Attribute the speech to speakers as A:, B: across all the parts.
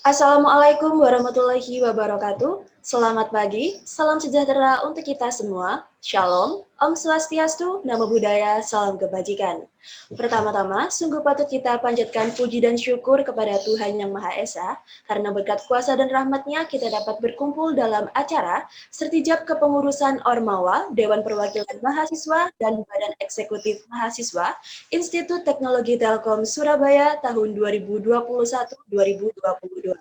A: Assalamualaikum warahmatullahi wabarakatuh. Selamat pagi, salam sejahtera untuk kita semua. Shalom, Om Swastiastu, Namo Buddhaya, salam kebajikan. Pertama-tama, sungguh patut kita panjatkan puji dan syukur kepada Tuhan Yang Maha Esa, karena berkat kuasa dan rahmat-Nya kita dapat berkumpul dalam acara Sertijab Kepengurusan Ormawa, Dewan Perwakilan Mahasiswa, dan Badan Eksekutif Mahasiswa, Institut Teknologi Telkom Surabaya tahun 2021-2022.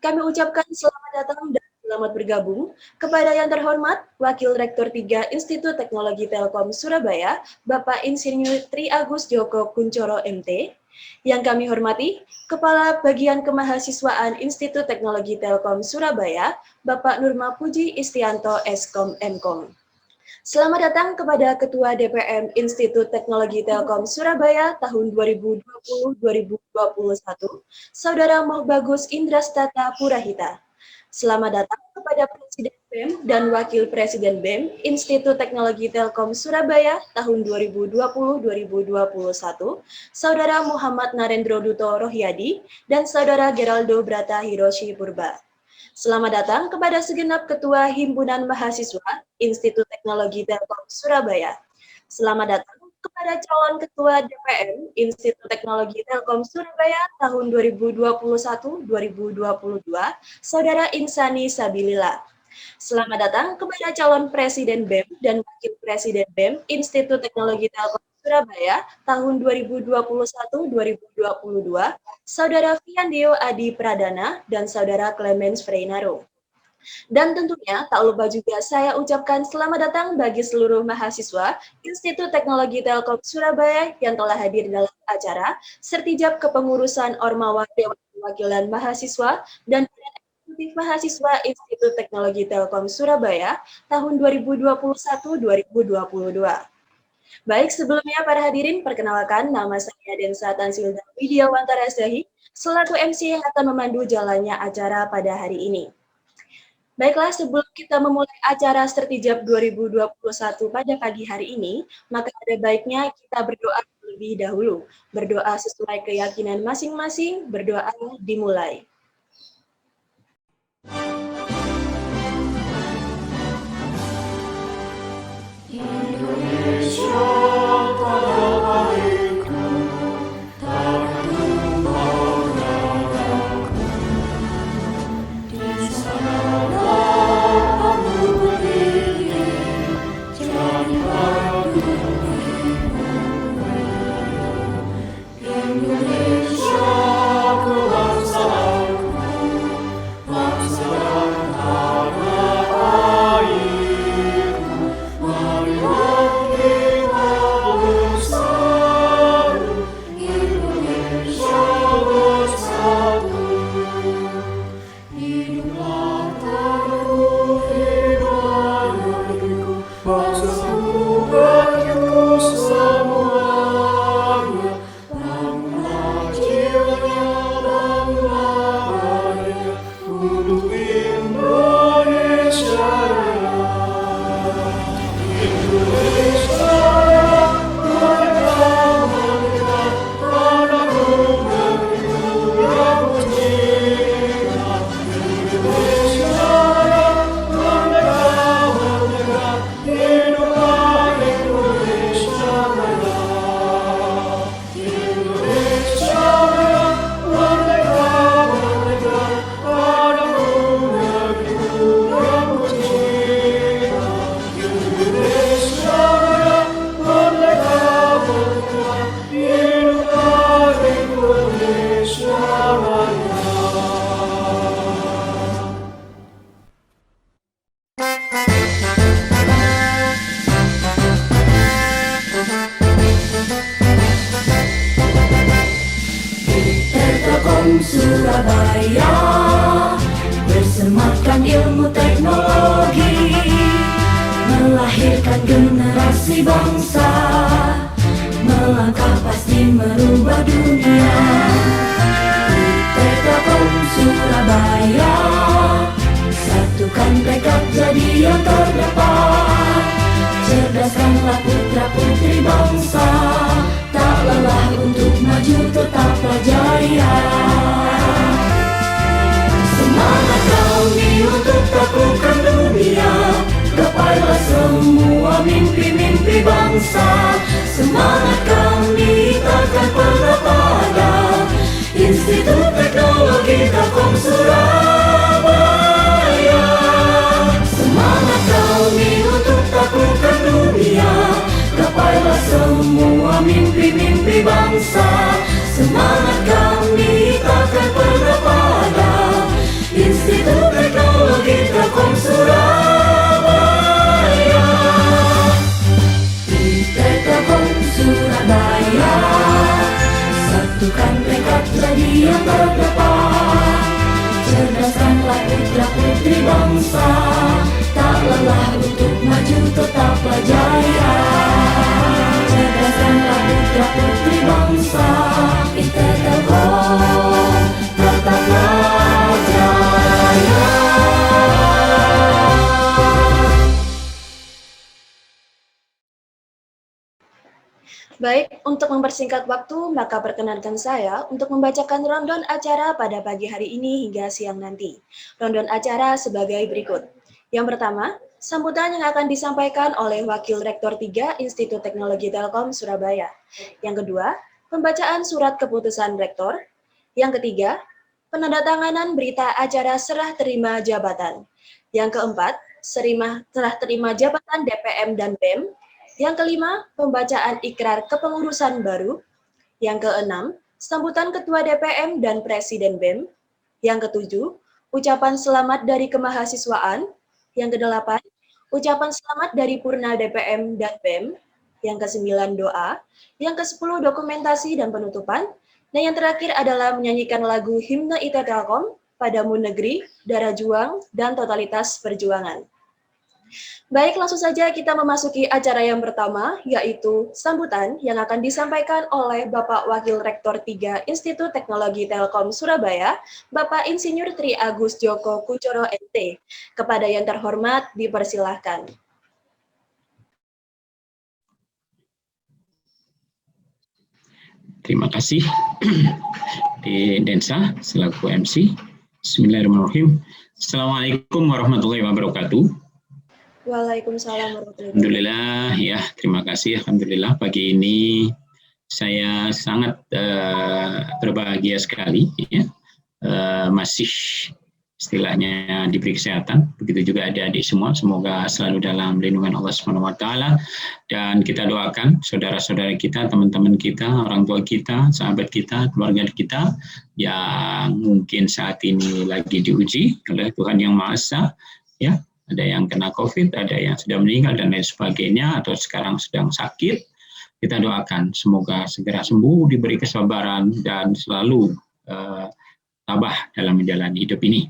A: Kami ucapkan selamat datang dan selamat bergabung kepada yang terhormat Wakil Rektor 3 Institut Teknologi Telkom Surabaya, Bapak Insinyur Tri Agus Joko Kuncoro MT, yang kami hormati Kepala Bagian Kemahasiswaan Institut Teknologi Telkom Surabaya, Bapak Nurma Puji Istianto Eskom Mkom. Selamat datang kepada Ketua DPM Institut Teknologi Telkom Surabaya tahun 2020-2021, Saudara Mohbagus Indrastata Purahita. Selamat datang kepada Presiden BEM dan Wakil Presiden BEM Institut Teknologi Telkom Surabaya tahun 2020-2021, Saudara Muhammad Narendro Duto Rohyadi dan Saudara Geraldo Brata Hiroshi Purba. Selamat datang kepada segenap Ketua Himpunan Mahasiswa Institut Teknologi Telkom Surabaya. Selamat datang kepada calon Ketua DPM Institut Teknologi Telkom Surabaya tahun 2021-2022, Saudara Insani Sabilillah. Selamat datang kepada calon Presiden BEM dan Wakil Presiden BEM Institut Teknologi Telkom Surabaya tahun 2021-2022, Saudara Fiandio Adi Pradana dan Saudara Clemens Freinaro. Dan tentunya tak lupa juga saya ucapkan selamat datang bagi seluruh mahasiswa Institut Teknologi Telkom Surabaya yang telah hadir dalam acara Sertijab Kepengurusan Ormawa Dewan Perwakilan Mahasiswa dan Eksekutif Mahasiswa Institut Teknologi Telkom Surabaya tahun 2021-2022. Baik, sebelumnya para hadirin, perkenalkan nama saya Densa Tansilda Widiawantara Zahi, selaku MC yang akan memandu jalannya acara pada hari ini. Baiklah, sebelum kita memulai acara Sertijab 2021 pada pagi hari ini, maka ada baiknya kita berdoa terlebih dahulu. Berdoa sesuai keyakinan masing-masing, berdoa dimulai.
B: Surabaya bersematkan ilmu teknologi, melahirkan generasi bangsa, melangkah pasti merubah dunia. Telkom Surabaya, satukan tekad jadi yang terdepan, cerdaskanlah putra putri bangsa, tak lelah untuk maju tetaplah jaya. bangsa. Semangat kami takkan pernah padam. Institut Teknologi Telkom Surabaya. Semangat kami untuk taklukkan dunia. Gapailah semua mimpi-mimpi bangsa. Semangat kami takkan pernah padam. Institut Teknologi Telkom Surabaya. IT Telkom Surabaya. Satukan tekad jadi yang terdepan. Cerdaskanlah putra-putri bangsa. Tak lelah untuk maju tetaplah jaya. Cerdaskanlah putra-putri bangsa. IT Telkom tetaplah jaya.
A: Baik, untuk mempersingkat waktu, maka perkenankan saya untuk membacakan rundown acara pada pagi hari ini hingga siang nanti. Rundown acara sebagai berikut. Yang pertama, sambutan yang akan disampaikan oleh Wakil Rektor 3 Institut Teknologi Telkom Surabaya. Yang kedua, pembacaan surat keputusan Rektor. Yang ketiga, penandatanganan berita acara serah terima jabatan. Yang keempat, serah terima jabatan DPM dan BEM. Yang kelima, pembacaan ikrar kepengurusan baru. Yang keenam, sambutan Ketua DPM dan Presiden BEM. Yang ketujuh, ucapan selamat dari kemahasiswaan. Yang kedelapan, ucapan selamat dari Purna DPM dan BEM. Yang kesembilan, doa. Yang kesepuluh, dokumentasi dan penutupan. Dan yang terakhir adalah menyanyikan lagu Himne IT Telkom, Padamu Negeri, Darah Juang, dan Totalitas Perjuangan. Baik, langsung saja kita memasuki acara yang pertama, yaitu sambutan yang akan disampaikan oleh Bapak Wakil Rektor 3 Institut Teknologi Telkom Surabaya, Bapak Insinyur Tri Agus Joko Kuncoro MT. Kepada yang terhormat, dipersilahkan.
C: Terima kasih di Densa selaku MC. Bismillahirrahmanirrahim. Assalamualaikum warahmatullahi wabarakatuh.
A: Waalaikumsalam warahmatullahi wabarakatuh.
C: Alhamdulillah, ya terima kasih. Alhamdulillah pagi ini saya sangat berbahagia sekali, ya. Masih istilahnya diberi kesehatan. Begitu juga adik-adik semua, semoga selalu dalam lindungan Allah SWT. Dan kita doakan saudara-saudara kita, teman-teman kita, orang tua kita, sahabat kita, keluarga kita yang mungkin saat ini lagi diuji oleh Tuhan Yang Maha Esa, ya. Ada yang kena COVID, ada yang sudah meninggal, dan lain sebagainya, atau sekarang sedang sakit. Kita doakan semoga segera sembuh, diberi kesabaran, dan selalu tabah dalam menjalani hidup ini.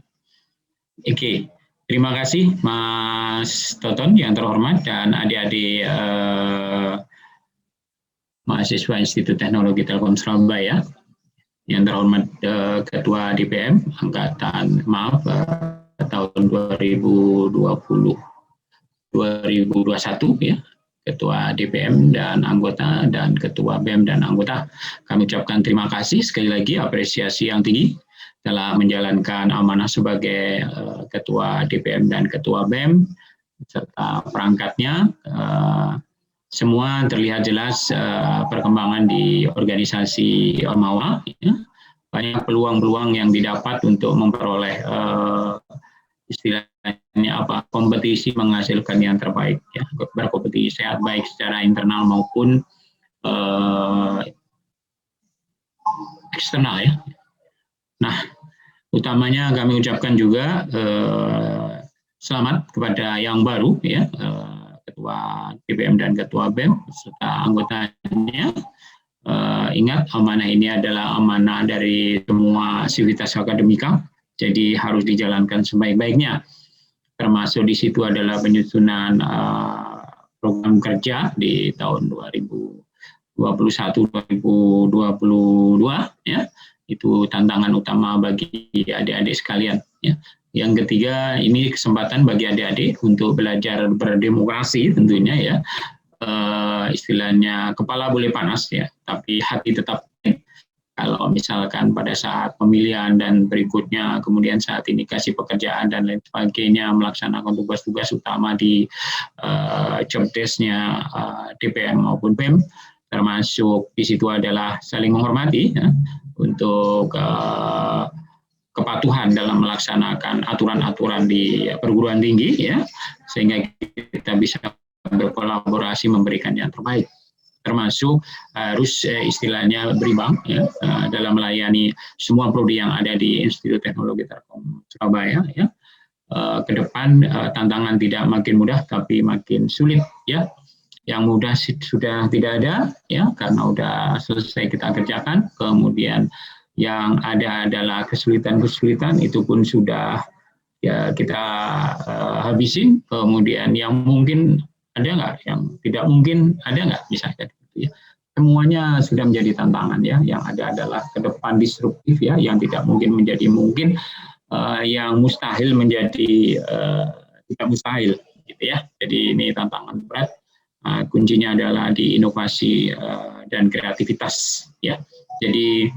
C: Oke, terima kasih Mas Toton yang terhormat, dan adik-adik mahasiswa Institut Teknologi Telkom Surabaya, yang terhormat Ketua DPM tahun 2021 ya, Ketua DPM dan anggota, dan Ketua BEM dan anggota. Kami ucapkan terima kasih sekali lagi, apresiasi yang tinggi telah menjalankan amanah sebagai Ketua DPM dan Ketua BEM serta perangkatnya. Semua terlihat jelas perkembangan di organisasi Ormawa, ya. Banyak peluang-peluang yang didapat untuk memperoleh istilahnya kompetisi menghasilkan yang terbaik, ya. Berkompetisi sehat baik secara internal maupun eksternal, ya. Nah, utamanya kami ucapkan juga selamat kepada yang baru, ya, Ketua DPM dan Ketua BEM serta anggotanya. Ingat, amanah ini adalah amanah dari semua sivitas akademika. Jadi harus dijalankan sebaik-baiknya. Termasuk di situ adalah penyusunan program kerja di tahun 2021-2022, ya. Itu tantangan utama bagi adik-adik sekalian, ya. Yang ketiga, ini kesempatan bagi adik-adik untuk belajar berdemokrasi tentunya, ya. Istilahnya kepala boleh panas, ya, tapi hati tetap Kalau misalkan pada saat pemilihan dan berikutnya, kemudian saat ini kasih pekerjaan dan lain sebagainya, melaksanakan tugas-tugas utama di job desk-nya DPM maupun BEM, termasuk di situ adalah saling menghormati ya, untuk kepatuhan dalam melaksanakan aturan-aturan di perguruan tinggi, ya, sehingga kita bisa berkolaborasi memberikan yang terbaik. Termasuk harus istilahnya berimbang ya, dalam melayani semua prodi yang ada di Institut Teknologi Telkom Surabaya ya. Ke depan tantangan tidak makin mudah tapi makin sulit ya. Yang mudah sudah tidak ada ya, karena udah selesai kita kerjakan. Kemudian yang ada adalah kesulitan-kesulitan, itu pun sudah ya kita habisin. Kemudian yang mungkin ada nggak, yang tidak mungkin ada nggak, misalnya gitu ya. Semuanya sudah menjadi tantangan ya. Yang ada adalah ke depan disruptif ya, yang tidak mungkin menjadi mungkin, yang mustahil menjadi tidak mustahil gitu ya. Jadi ini tantangan berat. Kuncinya adalah di inovasi dan kreativitas ya. Jadi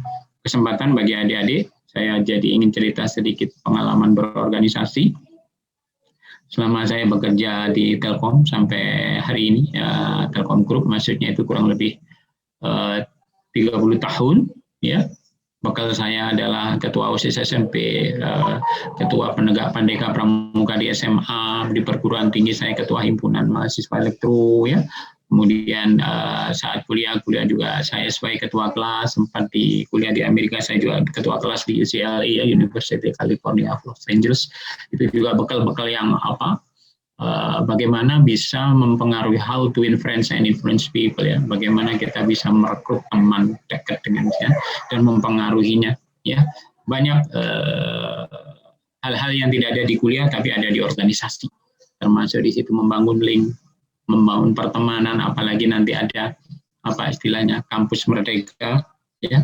C: kesempatan bagi adik-adik, saya jadi ingin cerita sedikit pengalaman berorganisasi. Selama saya bekerja di Telkom sampai hari ini, Telkom Group maksudnya itu kurang lebih 30 tahun, ya. Bekal saya adalah ketua OSIS SMP, ketua penegak Pandeka Pramuka di SMA, di perguruan tinggi saya ketua himpunan mahasiswa elektro, ya. Kemudian saat kuliah juga saya sebagai ketua kelas, sempat di kuliah di Amerika saya juga ketua kelas di UCLA, University California Los Angeles. Itu juga bekal-bekal yang bagaimana bisa mempengaruhi, how to influence and influence people ya, bagaimana kita bisa merekrut teman dekat dengan dia dan mempengaruhinya ya. Banyak hal-hal yang tidak ada di kuliah tapi ada di organisasi, termasuk di situ membangun link, membangun pertemanan, apalagi nanti ada istilahnya kampus merdeka ya,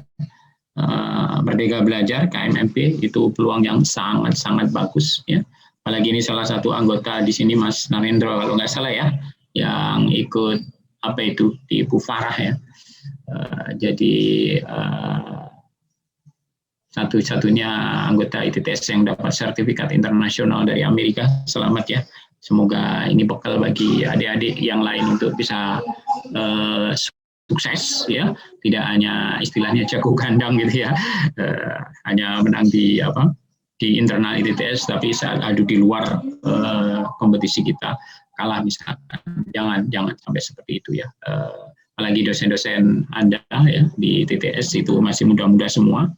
C: Merdeka Belajar KMMP, itu peluang yang sangat bagus ya. Apalagi ini salah satu anggota di sini Mas Narendra kalau nggak salah ya, yang ikut di Bu Farah ya. Jadi satu-satunya anggota ITTS yang dapat sertifikat internasional dari Amerika. Selamat ya. Semoga ini bekal bagi adik-adik yang lain untuk bisa sukses ya, tidak hanya istilahnya jago kandang gitu ya, hanya menang di internal ITTS, tapi saat adu di luar kompetisi kita kalah misalkan. Jangan sampai seperti itu ya. Apalagi dosen-dosen Anda ya di ITTS itu masih muda-muda semua.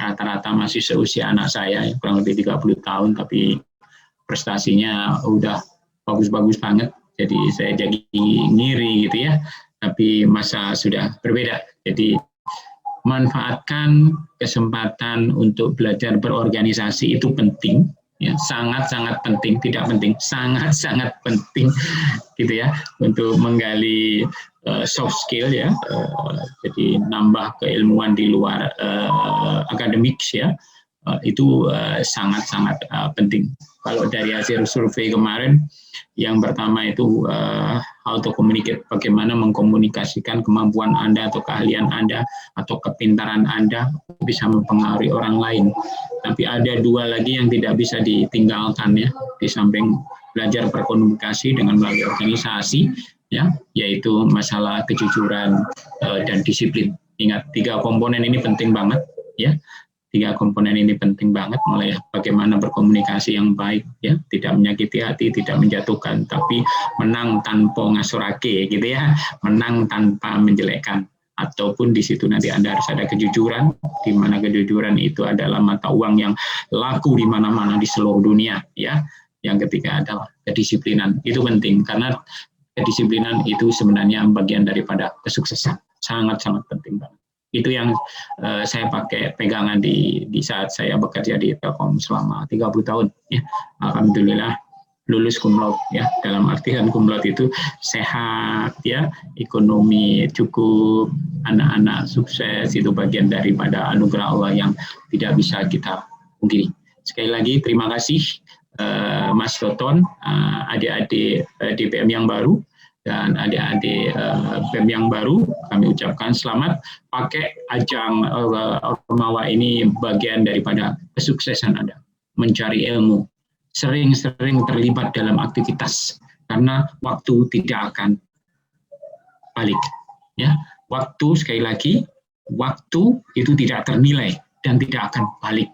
C: Rata-rata masih seusia anak saya, kurang lebih 30 tahun, tapi prestasinya udah bagus-bagus banget. Jadi saya jadi ngiri gitu ya. Tapi masa sudah berbeda. Jadi manfaatkan kesempatan untuk belajar berorganisasi itu penting, ya, sangat-sangat penting, tidak penting, sangat-sangat penting, gitu ya, untuk menggali soft skill ya, jadi nambah keilmuan di luar akademik ya, itu sangat-sangat penting. Kalau dari hasil survei kemarin, yang pertama itu how to communicate, bagaimana mengkomunikasikan kemampuan Anda atau keahlian Anda atau kepintaran Anda bisa mempengaruhi orang lain. Tapi ada dua lagi yang tidak bisa ditinggalkan ya, di samping belajar berkomunikasi dengan melalui organisasi ya, yaitu masalah kejujuran dan disiplin. Ingat, 3 komponen ini penting banget ya. 3 komponen ini penting banget, mulai bagaimana berkomunikasi yang baik ya, tidak menyakiti hati, tidak menjatuhkan, tapi menang tanpa ngasurake gitu ya, menang tanpa menjelekkan. Ataupun di situ nanti Anda harus ada kejujuran, di mana kejujuran itu adalah mata uang yang laku di mana-mana di seluruh dunia ya. Yang ketiga adalah kedisiplinan. Itu penting karena kedisiplinan itu sebenarnya bagian daripada kesuksesan. Sangat-sangat penting banget. Itu yang saya pakai pegangan di saat saya bekerja di Telkom selama 30 tahun ya. Alhamdulillah lulus cum laude ya. Dalam artian cum laude itu sehat ya, ekonomi cukup, anak-anak sukses, itu bagian daripada anugerah Allah yang tidak bisa kita pungkiri. Sekali lagi terima kasih Mas Toton, adik-adik DPM yang baru. dan adik-adik BEM yang baru, kami ucapkan selamat. Pakai ajang Ormawa ini bagian daripada kesuksesan Anda, mencari ilmu, sering-sering terlibat dalam aktivitas, karena waktu tidak akan balik. Ya, waktu, sekali lagi, waktu itu tidak ternilai dan tidak akan balik.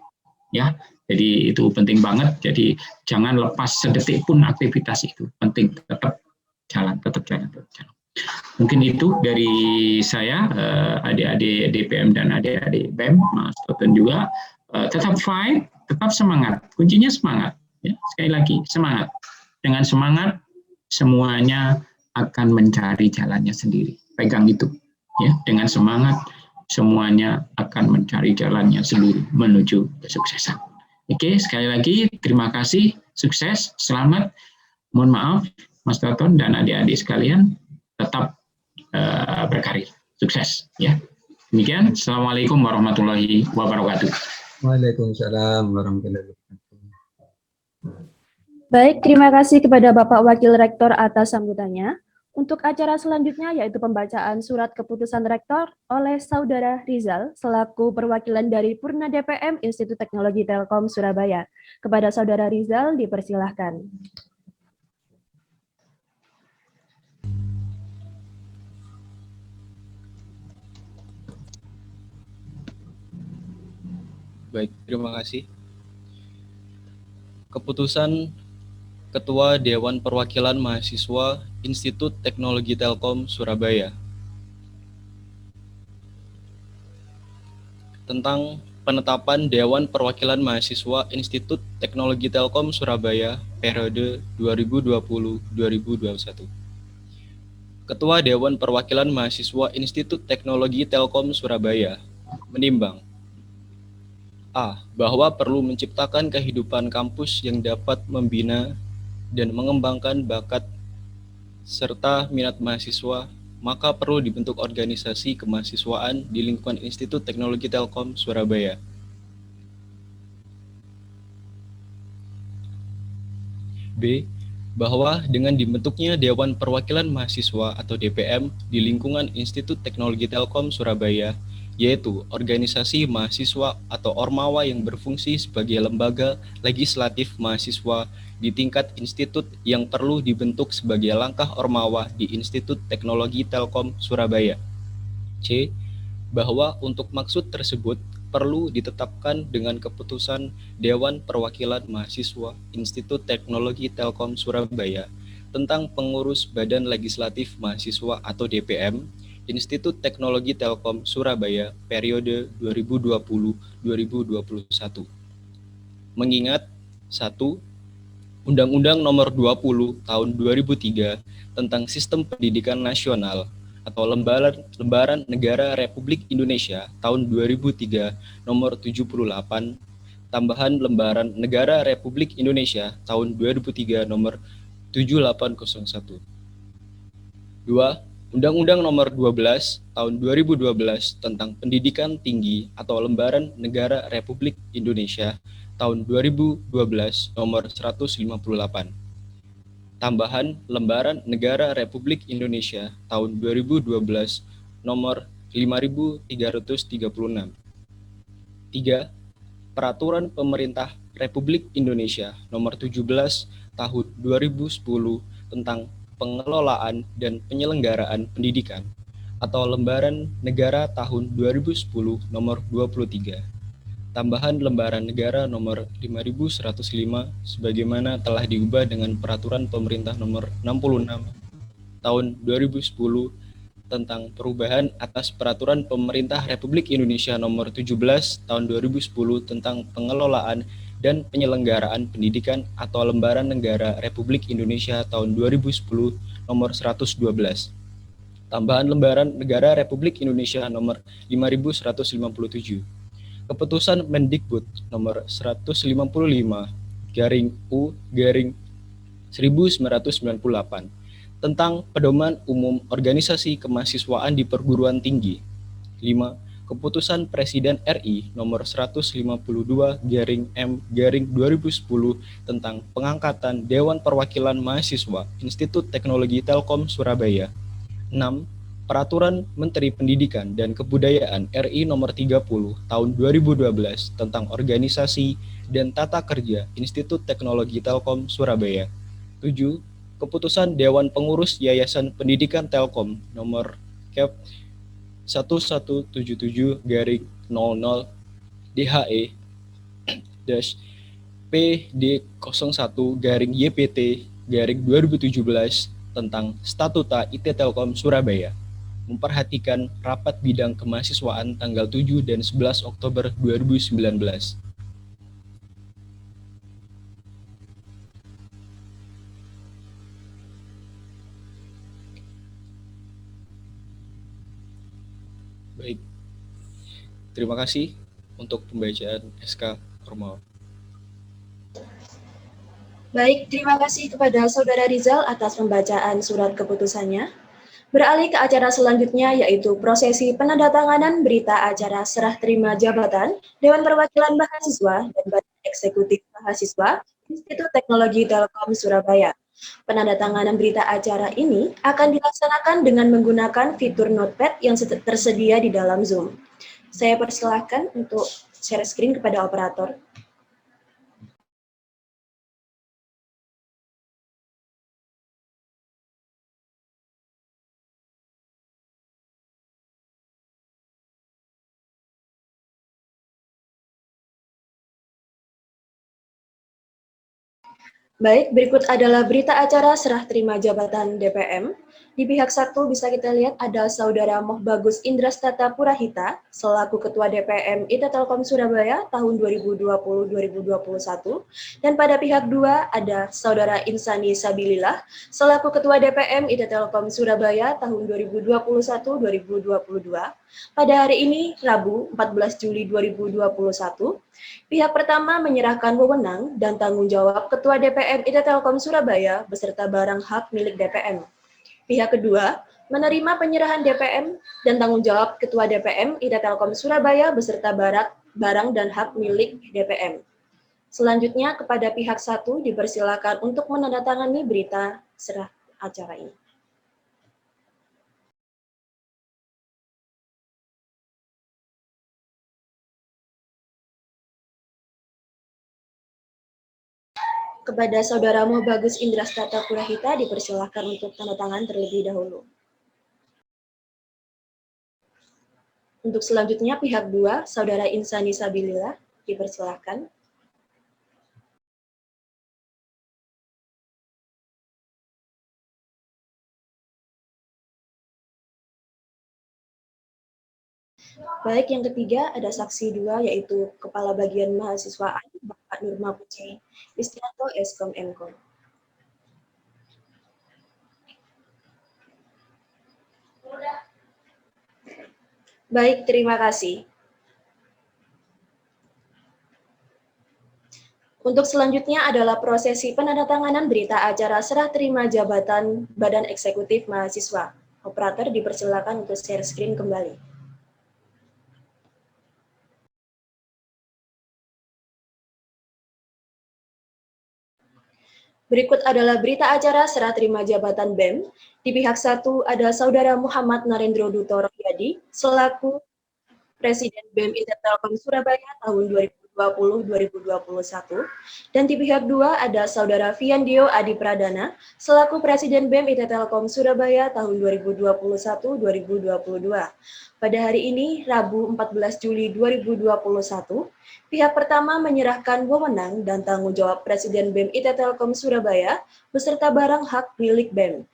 C: Ya, jadi itu penting banget. Jadi jangan lepas sedetik pun aktivitas itu. Penting, tetap jalan. Mungkin itu dari saya, adik-adik DPM dan adik-adik BEM, Mas Toten juga. Tetap fight, tetap semangat. Kuncinya semangat. Ya, sekali lagi, semangat. Dengan semangat, semuanya akan mencari jalannya sendiri. Pegang itu. Ya, dengan semangat, semuanya akan mencari jalannya sendiri menuju kesuksesan. Oke, sekali lagi terima kasih, sukses, selamat. Mohon maaf, Mas Toton dan adik-adik sekalian, tetap berkarir, sukses. Ya, demikian. Assalamualaikum warahmatullahi wabarakatuh.
D: Waalaikumsalam warahmatullahi wabarakatuh.
A: Baik, terima kasih kepada Bapak Wakil Rektor atas sambutannya. Untuk acara selanjutnya yaitu pembacaan surat keputusan Rektor oleh Saudara Rizal selaku perwakilan dari Purna DPM Institut Teknologi Telkom Surabaya. Kepada Saudara Rizal dipersilahkan.
E: Baik, terima kasih. Keputusan Ketua Dewan Perwakilan Mahasiswa Institut Teknologi Telkom Surabaya tentang penetapan Dewan Perwakilan Mahasiswa Institut Teknologi Telkom Surabaya periode 2020-2021. Ketua Dewan Perwakilan Mahasiswa Institut Teknologi Telkom Surabaya menimbang A. Bahwa perlu menciptakan kehidupan kampus yang dapat membina dan mengembangkan bakat serta minat mahasiswa, maka perlu dibentuk organisasi kemahasiswaan di lingkungan Institut Teknologi Telkom Surabaya. B. Bahwa dengan dibentuknya Dewan Perwakilan Mahasiswa atau DPM di lingkungan Institut Teknologi Telkom Surabaya, yaitu organisasi mahasiswa atau Ormawa yang berfungsi sebagai lembaga legislatif mahasiswa di tingkat institut yang perlu dibentuk sebagai langkah Ormawa di Institut Teknologi Telkom Surabaya. C. Bahwa untuk maksud tersebut perlu ditetapkan dengan keputusan Dewan Perwakilan Mahasiswa Institut Teknologi Telkom Surabaya tentang pengurus Badan Legislatif Mahasiswa atau DPM Institut Teknologi Telkom Surabaya periode 2020-2021. Mengingat 1. Undang-Undang Nomor 20 Tahun 2003 tentang Sistem Pendidikan Nasional atau Lembaran Negara Republik Indonesia tahun 2003 Nomor 78, tambahan Lembaran Negara Republik Indonesia tahun 2003 Nomor 7801. 2. Undang-Undang Nomor 12 Tahun 2012 tentang Pendidikan Tinggi atau Lembaran Negara Republik Indonesia tahun 2012 Nomor 158. Tambahan Lembaran Negara Republik Indonesia tahun 2012 Nomor 5336. 3. Peraturan Pemerintah Republik Indonesia Nomor 17 Tahun 2010 tentang Pengelolaan dan Penyelenggaraan Pendidikan atau Lembaran Negara tahun 2010 Nomor 23. Tambahan Lembaran Negara Nomor 5105 sebagaimana telah diubah dengan Peraturan Pemerintah Nomor 66 Tahun 2010 tentang perubahan atas Peraturan Pemerintah Republik Indonesia Nomor 17 Tahun 2010 tentang Pengelolaan dan Penyelenggaraan Pendidikan atau Lembaran Negara Republik Indonesia tahun 2010 Nomor 112. Tambahan Lembaran Negara Republik Indonesia Nomor 5157. Keputusan Mendikbud Nomor 155/U/1998 tentang Pedoman Umum Organisasi Kemahasiswaan di Perguruan Tinggi. 5. Keputusan Presiden RI nomor 152/M/2010 tentang pengangkatan Dewan Perwakilan Mahasiswa Institut Teknologi Telkom Surabaya. 6. Peraturan Menteri Pendidikan dan Kebudayaan RI nomor 30 tahun 2012 tentang organisasi dan tata kerja Institut Teknologi Telkom Surabaya. 7. Keputusan Dewan Pengurus Yayasan Pendidikan Telkom nomor Kep 1177/00 DHE PD01-YPT-2017 tentang Statuta IT Telkom Surabaya, memperhatikan rapat bidang kemahasiswaan tanggal 7 dan 11 Oktober 2019. Baik, terima kasih untuk pembacaan SK formal.
A: Baik, terima kasih kepada Saudara Rizal atas pembacaan surat keputusannya. Beralih ke acara selanjutnya, yaitu prosesi penandatanganan berita acara serah terima jabatan Dewan Perwakilan Mahasiswa dan Badan Eksekutif Mahasiswa Institut Teknologi Telkom Surabaya. Penandatanganan berita acara ini akan dilaksanakan dengan menggunakan fitur notepad yang tersedia di dalam Zoom. Saya persilahkan untuk share screen kepada operator. Baik, berikut adalah berita acara serah terima jabatan DPM. Di pihak 1 bisa kita lihat ada Saudara Mohbagus Indrastata Purahita selaku Ketua DPM IT Telkom Surabaya tahun 2020-2021. Dan pada pihak 2 ada Saudara Insani Sabilillah selaku Ketua DPM IT Telkom Surabaya tahun 2021-2022. Pada hari ini, Rabu 14 Juli 2021, pihak pertama menyerahkan wewenang dan tanggung jawab Ketua DPM IT Telkom Surabaya beserta barang hak milik DPM. Pihak kedua menerima penyerahan DPM dan tanggung jawab Ketua DPM IT Telkom Surabaya beserta barang dan hak milik DPM. Selanjutnya kepada pihak 1 dipersilakan untuk menandatangani berita serah acara ini. Kepada Saudara Mohbagus Indrastata Purahita dipersilakan untuk tanda tangan terlebih dahulu. Untuk selanjutnya pihak 2, Saudara Insani Sabilillah dipersilakan. Baik, yang ketiga ada saksi 2 yaitu Kepala Bagian Mahasiswaan Bapak Nurma Puji Istianto Eskom Mkom. Baik, terima kasih. Untuk selanjutnya adalah prosesi penandatanganan berita acara serah terima jabatan Badan Eksekutif Mahasiswa. Operator dipersilakan untuk share screen kembali. Berikut adalah berita acara serah terima jabatan BEM. Di pihak 1 ada Saudara Muhammad Narendro Duto Royadi selaku Presiden BEM IT Telkom Surabaya tahun 2020-2021. Dan di pihak 2 ada Saudara Fiandio Adi Pradana selaku Presiden BEM IT Telkom Surabaya tahun 2021-2022. Pada hari ini, Rabu 14 Juli 2021, pihak pertama menyerahkan wewenang dan tanggung jawab Presiden BEM IT Telkom Surabaya beserta barang hak milik BEM.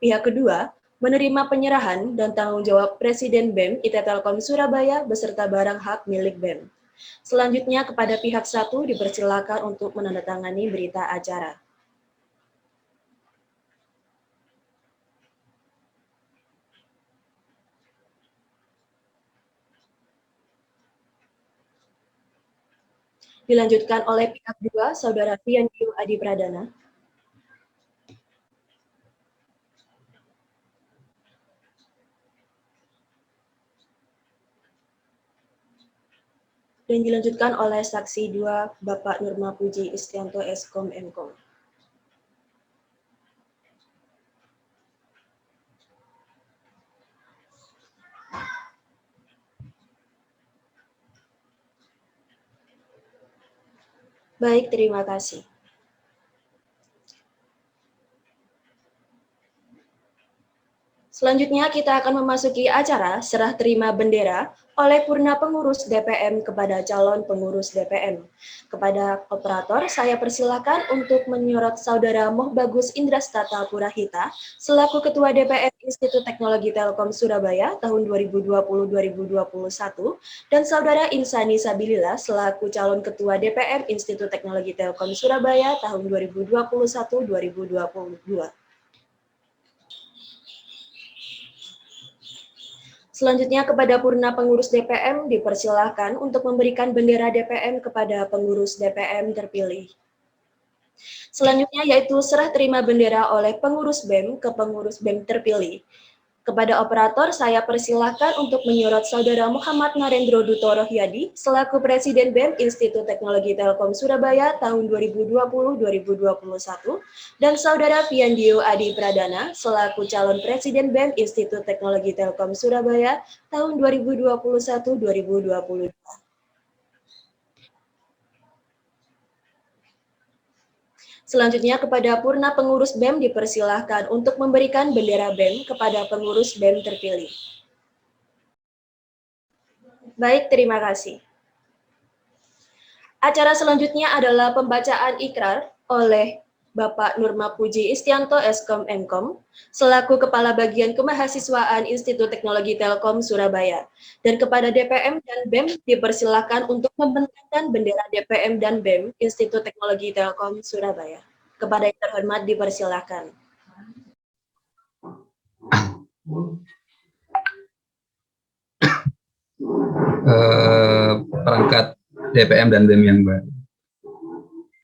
A: Pihak kedua menerima penyerahan dan tanggung jawab Presiden BEM IT Telkom Surabaya beserta barang hak milik BEM. Selanjutnya kepada pihak 1 dipersilakan untuk menandatangani berita acara. Dilanjutkan oleh pihak 2, Saudara Fiandio Adi Pradana. dan dilanjutkan oleh saksi 2 Bapak Nurma Puji Istianto Eskom Mkom. Baik, terima kasih. Selanjutnya kita akan memasuki acara serah terima bendera oleh Purna Pengurus DPM kepada calon pengurus DPM. Kepada operator, saya persilakan untuk menyorot Saudara Moh Bagus Indrastata Purahita selaku Ketua DPM Institut Teknologi Telkom Surabaya tahun 2020-2021 dan Saudara Insani Sabilillah selaku calon Ketua DPM Institut Teknologi Telkom Surabaya tahun 2021-2022. Selanjutnya kepada Purna Pengurus DPM dipersilahkan untuk memberikan bendera DPM kepada pengurus DPM terpilih. Selanjutnya yaitu serah terima bendera oleh pengurus BEM ke pengurus BEM terpilih. Kepada operator saya persilahkan untuk menyorot Saudara Muhammad Narendro Duto Rohyadi selaku Presiden BEM Institut Teknologi Telkom Surabaya tahun 2020-2021 dan Saudara Fiandio Adi Pradana selaku calon Presiden BEM Institut Teknologi Telkom Surabaya tahun 2021-2022. Selanjutnya kepada Purna Pengurus BEM dipersilahkan untuk memberikan bendera BEM kepada pengurus BEM terpilih. Baik, terima kasih. Acara selanjutnya adalah pembacaan ikrar oleh Bapak Nurma Puji Istianto Eskom Mkom selaku Kepala Bagian Kemahasiswaan Institut Teknologi Telkom Surabaya. Dan kepada DPM dan BEM dipersilakan untuk membentangkan bendera DPM dan BEM Institut Teknologi Telkom Surabaya. Kepada yang terhormat dipersilakan.
D: Perangkat DPM dan BEM yang baru.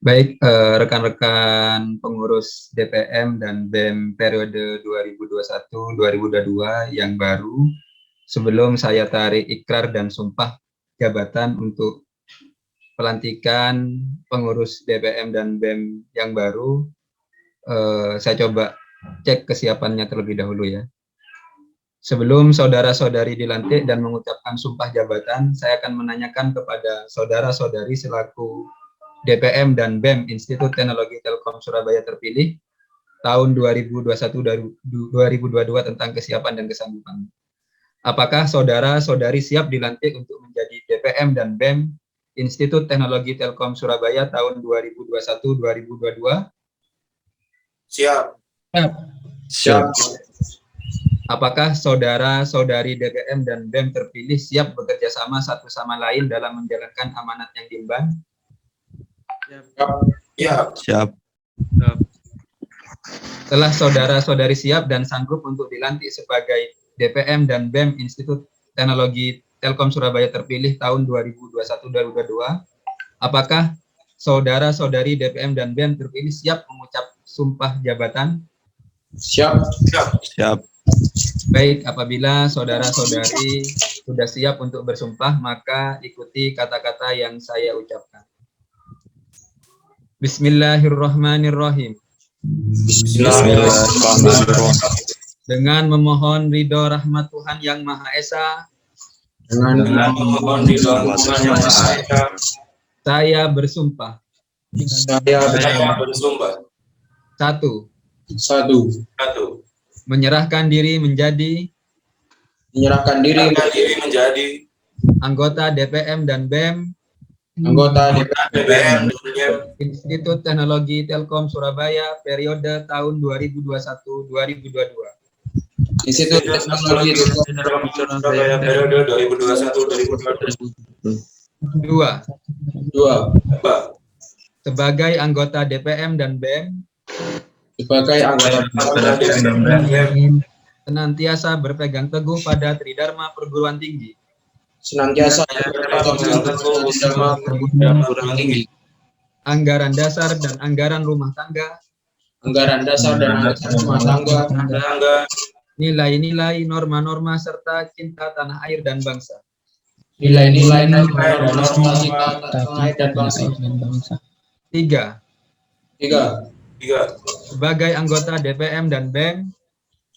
D: Baik, rekan-rekan pengurus DPM dan BEM periode 2021-2022 yang baru, sebelum saya tarik ikrar dan sumpah jabatan untuk pelantikan pengurus DPM dan BEM yang baru, saya coba cek kesiapannya terlebih dahulu ya. Sebelum saudara-saudari dilantik dan mengucapkan sumpah jabatan, saya akan menanyakan kepada saudara-saudari selaku DPM dan BEM Institut Teknologi Telkom Surabaya terpilih tahun 2021-2022 tentang kesiapan dan kesanggupan. Apakah saudara-saudari siap dilantik untuk menjadi DPM dan BEM Institut Teknologi Telkom Surabaya tahun 2021-2022?
F: Siap.
D: Siap. Apakah saudara-saudari DPM dan BEM terpilih siap bekerja sama satu sama lain dalam menjalankan amanat yang diemban?
F: Siap.
D: Setelah saudara-saudari siap dan sanggup untuk dilantik sebagai DPM dan BEM Institut Teknologi Telkom Surabaya terpilih tahun 2021-2022, apakah saudara-saudari DPM dan BEM terpilih siap mengucap sumpah jabatan?
F: Siap.
D: Baik, apabila saudara-saudari sudah siap untuk bersumpah, maka ikuti kata-kata yang saya ucapkan. Bismillahirrahmanirrahim.
F: Bismillahirrahmanirrahim.
D: Dengan memohon ridho rahmat Tuhan Yang Maha Esa,
F: Dengan memohon ridho Tuhan Yang Maha Esa,
D: saya bersumpah.
F: saya bersumpah.
D: Satu,
F: Satu.
D: menyerahkan diri menjadi
F: Menyerahkan diri menjadi
D: anggota DPM dan BEM
F: anggota DPM
D: Institut Teknologi Telkom Surabaya periode tahun 2021-2022.
F: Institut Teknologi Telkom Surabaya periode 2021-2022.
D: Dua,
F: Dua.
D: sebagai anggota DPM dan BEM
F: Sebagai anggota DPM dan BEM
D: senantiasa berpegang teguh pada Tridharma Perguruan Tinggi,
F: senantiasa berpegang teguh pada perguruan tinggi,
D: anggaran dasar dan anggaran rumah tangga,
F: anggaran dasar dan anggaran rumah tangga,
D: nilai-nilai, norma-norma serta cinta tanah air dan bangsa.
F: nilai-nilai norma kita terkait dan bangsa.
D: 3.
F: 3.
D: Sebagai anggota DPM dan BEM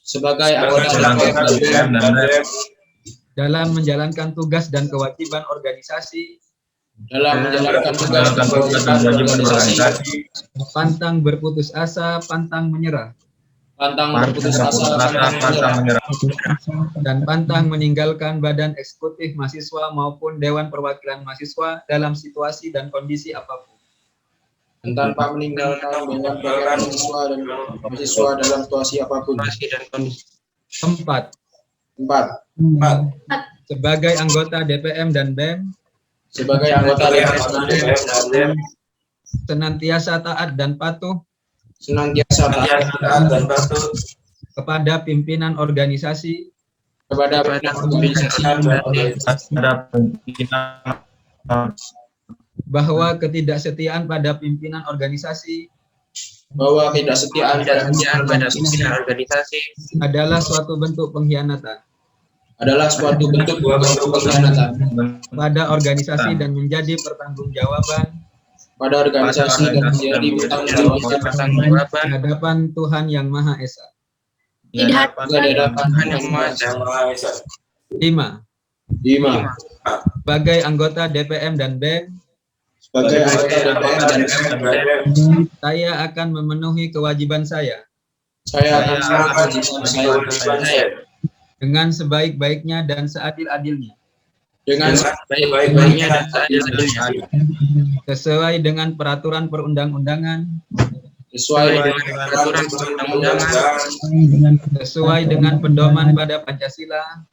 F: Sebagai anggota DPM dan BEM
D: dalam menjalankan tugas dan kewajiban organisasi,
F: dalam menjalankan tugas dan kewajiban organisasi,
D: pantang berputus asa, pantang menyerah,
F: pantang berputus asa, pantang menyerah,
D: dan pantang meninggalkan badan eksekutif mahasiswa maupun Dewan Perwakilan Mahasiswa dalam situasi dan kondisi apapun.
F: dan tanpa meninggalkan Dewan Perwakilan mahasiswa dalam situasi apapun.
D: 4.
F: 4.
D: Sebagai anggota DPM dan BEM
F: Sebagai anggota DPM dan BEM
D: senantiasa taat dan patuh
F: senantiasa taat dan patuh
D: kepada pimpinan organisasi
F: kepada
D: bahwa ketidaksetiaan pada pimpinan organisasi
F: bahwa ketidaksetiaan pada pimpinan organisasi
D: adalah suatu bentuk pengkhianatan
F: adalah suatu bentuk pengkhianatan
D: pada organisasi dan menjadi pertanggungjawaban
F: pada organisasi dan menjadi bertanggung
D: di hadapan Tuhan Yang Maha Esa.
F: di hadapan Tuhan Yang Maha Esa.
D: 5.
F: 5.
D: Sebagai anggota DPM dan BEM,
F: Sebagai anggota DPM dan BEM
D: saya akan memenuhi kewajiban saya
F: saya akan kewajiban saya
D: dengan sebaik-baiknya dan seadil-adilnya,
F: dengan sebaik-baiknya dan seadil-adilnya
D: sesuai dengan peraturan perundang-undangan,
F: sesuai dengan peraturan perundang-undangan,
D: sesuai dengan pedoman pada Pancasila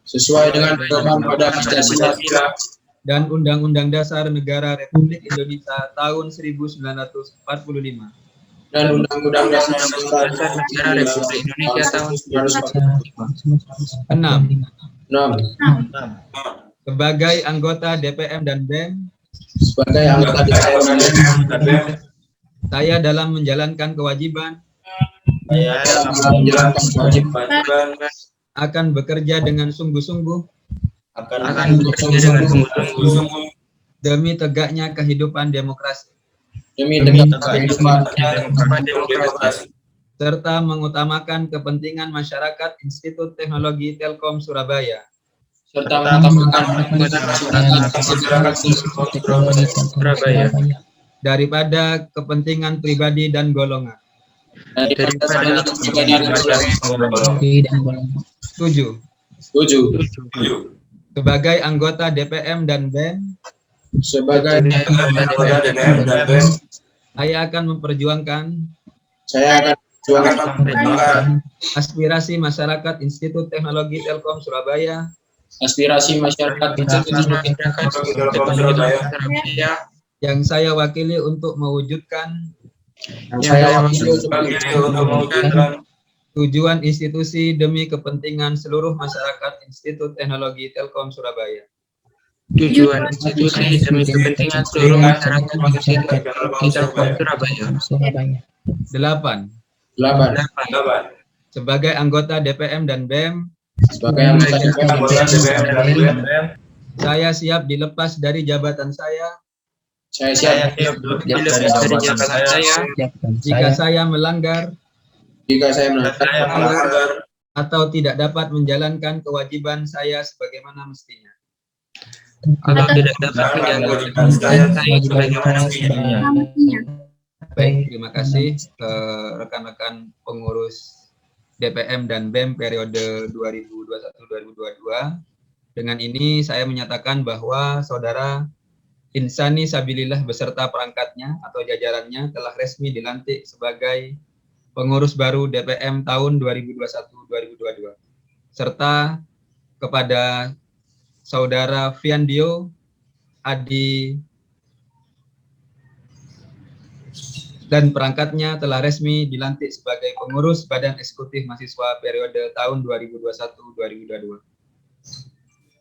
F: sesuai dengan pedoman pada Pancasila
D: dan Undang-Undang Dasar Negara Republik Indonesia tahun 1945.
F: dan Undang-Undang Dasar Negara Republik Indonesia tahun 1945.
D: 6.
F: 6.
D: Sebagai anggota DPM dan BEM,
F: Sebagai anggota DPM dan BEM
D: saya dalam menjalankan kewajiban
F: menjalankan kewajiban
D: akan bekerja dengan sungguh-sungguh
F: akan bekerja dengan sungguh-sungguh
D: demi tegaknya kehidupan demokrasi
F: demi kehidupan demokrasi
D: serta mengutamakan kepentingan masyarakat Institut Teknologi Telkom Surabaya
F: serta mengutamakan masyarakat Surabaya
D: daripada kepentingan pribadi dan golongan.
F: daripada kepentingan
D: 7.
F: 7.
D: Sebagai anggota DPM dan BEM,
F: Sebagai anggota DPM dan BEM
D: saya akan memperjuangkan
F: saya akan memperjuangkan
D: aspirasi masyarakat Institut Teknologi Telkom Surabaya
F: aspirasi masyarakat Telkom Surabaya
D: yang saya wakili untuk mewujudkan tujuan institusi demi kepentingan seluruh masyarakat Institut Teknologi Telkom Surabaya.
G: Tujuan institusi demi kepentingan seluruh masyarakat Telkom Surabaya.
D: 8.
F: 8.
D: Sebagai anggota DPM dan BEM,
F: Sebagai anggota DPM dan BEM
D: saya siap dilepas dari jabatan saya
F: saya siap
G: Dilepas dari jabatan saya
D: jika saya melanggar
F: jika saya melanggar
D: atau tidak dapat menjalankan kewajiban saya sebagaimana mestinya.
G: atau tidak dapat menjalankan saya sebagaimana mestinya.
D: Baik, terima kasih rekan-rekan pengurus DPM dan BEM periode 2021-2022. Dengan ini saya menyatakan bahwa Saudara Insani Sabilillah beserta perangkatnya atau jajarannya telah resmi dilantik sebagai pengurus baru DPM tahun 2021-2022. Serta kepada Saudara Fiandio Adi dan perangkatnya telah resmi dilantik sebagai pengurus Badan Eksekutif Mahasiswa periode tahun 2021-2022.